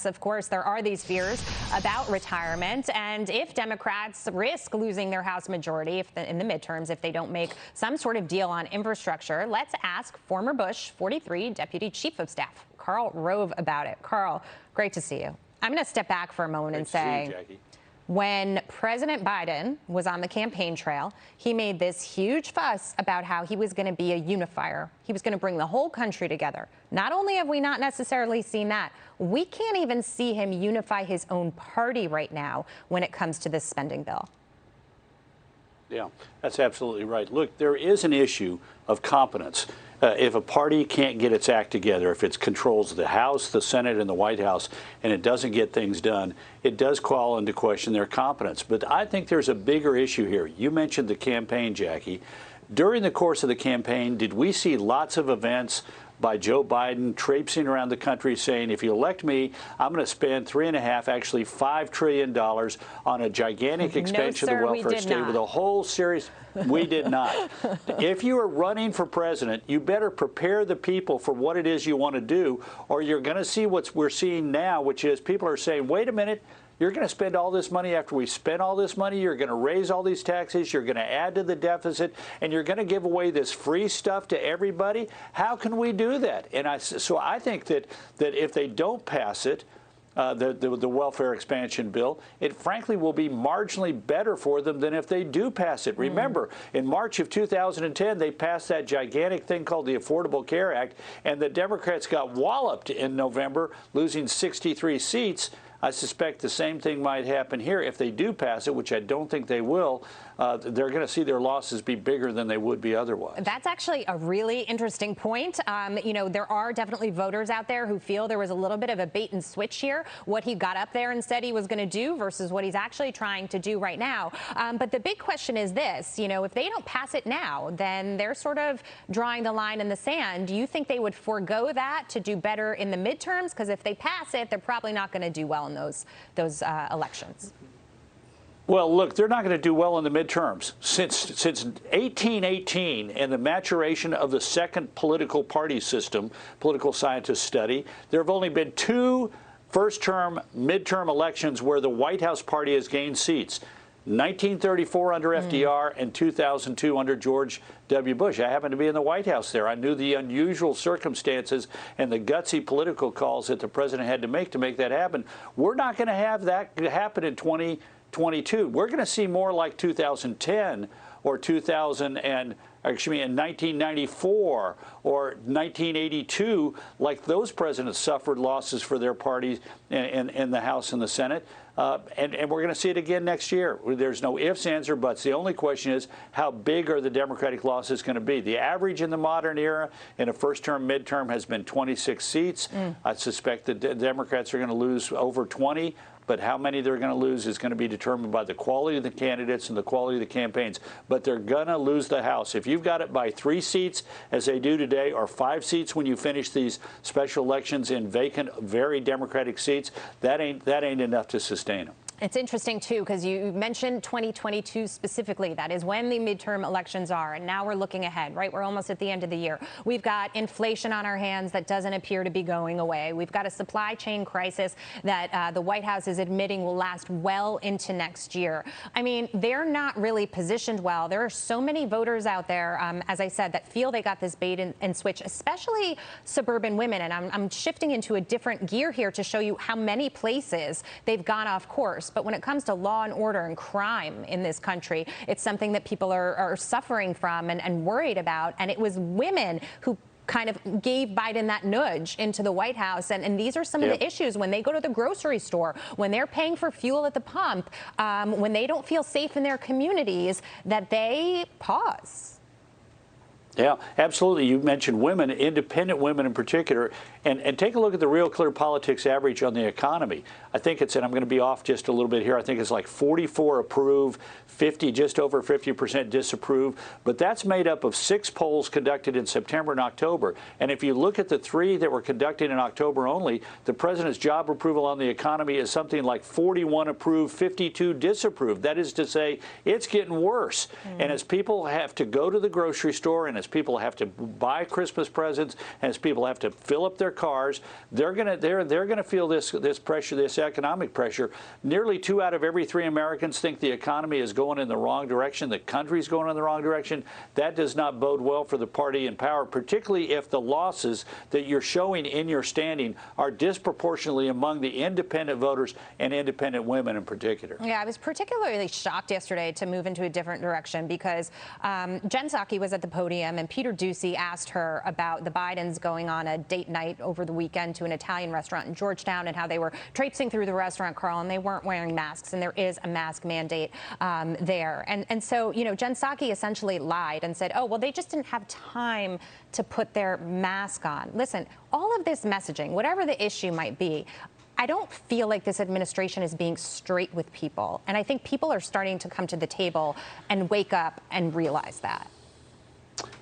Plus, of course, there are these fears about retirement. And if Democrats risk losing their House majority in the midterms, if they don't make some sort of deal on infrastructure, let's ask former Bush 43 Deputy Chief of Staff Karl Rove about it. Karl, great to see you. I'm going to step back for a moment and say, when President Biden was on the campaign trail, he made this huge fuss about how he was going to be a unifier. He was going to bring the whole country together. Not only have we not necessarily seen that, we can't even see him unify his own party right now when it comes to this spending bill. Yeah, that's absolutely right. Look, there is an issue of competence. If a party can't get its act together, if it controls the House, the Senate, and the White House, and it doesn't get things done, it does call into question their competence. But I think there's a bigger issue here. You mentioned the campaign, Jackie. During the course of the campaign, did we see lots of events by Joe Biden traipsing around the country saying, if you elect me, I'm going to spend actually $5 trillion on a gigantic expansion of the welfare state with a whole series? We did not. If you are running for president, you better prepare the people for what it is you want to do, or you're going to see what we're seeing now, which is people are saying, wait a minute, you're going to spend all this money after we spent all this money. You're going to raise all these taxes. You're going to add to the deficit, and you're going to give away this free stuff to everybody. How can we do that? And so I think that if they don't pass it, the welfare expansion bill, it frankly will be marginally better for them than if they do pass it. Remember, in March of 2010, they passed that gigantic thing called the Affordable Care Act, and the Democrats got walloped in November, losing 63 seats. I suspect the same thing might happen here if they do pass it, which I don't think they will. They're going to see their losses be bigger than they would be otherwise. That's actually a really interesting point. You know, there are definitely voters out there who feel there was a little bit of a bait and switch here, what he got up there and said he was going to do versus what he's actually trying to do right now. But the big question is this, you know, if they don't pass it now, then they're sort of drawing the line in the sand. Do you think they would forego that to do better in the midterms? Because if they pass it, they're probably not going to do well in those elections. Well, look, they're not going to do well in the midterms. Since 1818 and the maturation of the second political party system, political scientists study, there have only been 2 first-term midterm elections where the White House party has gained seats. 1934 under FDR and 2002 under George W. Bush. I happened to be in the White House there. I knew the unusual circumstances and the gutsy political calls that the president had to make that happen. We're not going to have that happen in 2022. We're going to see more like 2010 or 1994 or 1982, like those presidents suffered losses for their parties in the House and the Senate. And we're going to see it again next year. There's no ifs, ands, or buts. The only question is, how big are the Democratic losses going to be? The average in the modern era in a first-term, midterm has been 26 seats. I suspect the Democrats are going to lose over 20. But how many they're going to lose is going to be determined by the quality of the candidates and the quality of the campaigns. But they're going to lose the House. If you've got it by 3 seats, as they do today, or 5 seats when you finish these special elections in vacant, very Democratic seats, that ain't enough to sustain them. It's interesting, too, because you mentioned 2022 specifically. That is when the midterm elections are. And now we're looking ahead, right? We're almost at the end of the year. We've got inflation on our hands that doesn't appear to be going away. We've got a supply chain crisis that the White House is admitting will last well into next year. I mean, they're not really positioned well. There are so many voters out there, as I said, that feel they got this bait and switch, especially suburban women. And I'm shifting into a different gear here to show you how many places they've gone off course. But when it comes to law and order and crime in this country, it's something that people are suffering from and worried about. And it was women who kind of gave Biden that nudge into the White House. And these are some of the issues when they go to the grocery store, when they're paying for fuel at the pump, when they don't feel safe in their communities, that they pause. Yeah, absolutely. You mentioned women, independent women in particular, and take a look at the Real Clear Politics average on the economy. I think it's, and I'm going to be off just a little bit here, I think it's like 44 approve, 50, just over 50% disapprove, but that's made up of 6 polls conducted in September and October. And if you look at the 3 that were conducted in October only, the president's job approval on the economy is something like 41 approve, 52 disapprove. That is to say, it's getting worse. And as people have to go to the grocery store and as people have to buy Christmas presents, as people have to fill up their cars, they're gonna feel this pressure, this economic pressure. Nearly 2 out of every 3 Americans think the economy is going in the wrong direction. The country's going in the wrong direction. That does not bode well for the party in power, particularly if the losses that you're showing in your standing are disproportionately among the independent voters and independent women in particular. Yeah, I was particularly shocked yesterday to move into a different direction because Jen Psaki was at the podium and Peter Doocy asked her about the Bidens going on a date night over the weekend to an Italian restaurant in Georgetown and how they were traipsing through the restaurant, Karl, and they weren't wearing masks, and there is a mask mandate there. And so, you know, Jen Psaki essentially lied and said, oh, well, they just didn't have time to put their mask on. Listen, all of this messaging, whatever the issue might be, I don't feel like this administration is being straight with people. And I think people are starting to come to the table and wake up and realize that.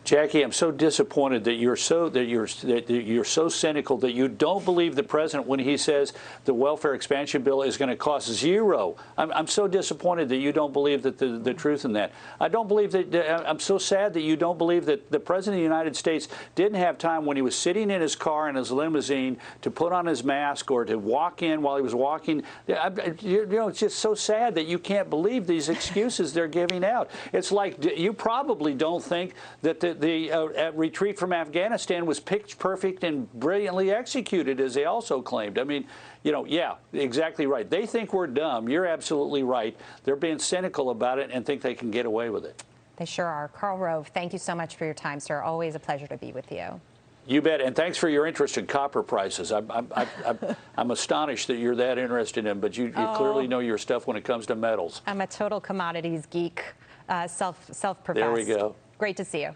Jackie, I'm so disappointed that you're so cynical that you don't believe the president when he says the welfare expansion bill is going to cost zero. I'm so disappointed that you don't believe that the truth in that. I don't believe that. I'm so sad that you don't believe that the president of the United States didn't have time when he was sitting in his car in his limousine to put on his mask or to walk in while he was walking. You know, it's just so sad that you can't believe these excuses they're giving out. It's like you probably don't think that the retreat from Afghanistan was pitch perfect and brilliantly executed, as they also claimed. I mean, you know, yeah, exactly right. They think we're dumb. You're absolutely right. They're being cynical about it and think they can get away with it. They sure are. Karl Rove, thank you so much for your time, sir. Always a pleasure to be with you. You bet, and thanks for your interest in copper prices. I'm astonished that you're that interested in, but you clearly know your stuff when it comes to metals. I'm a total commodities geek, self-professed. There we go. Great to see you.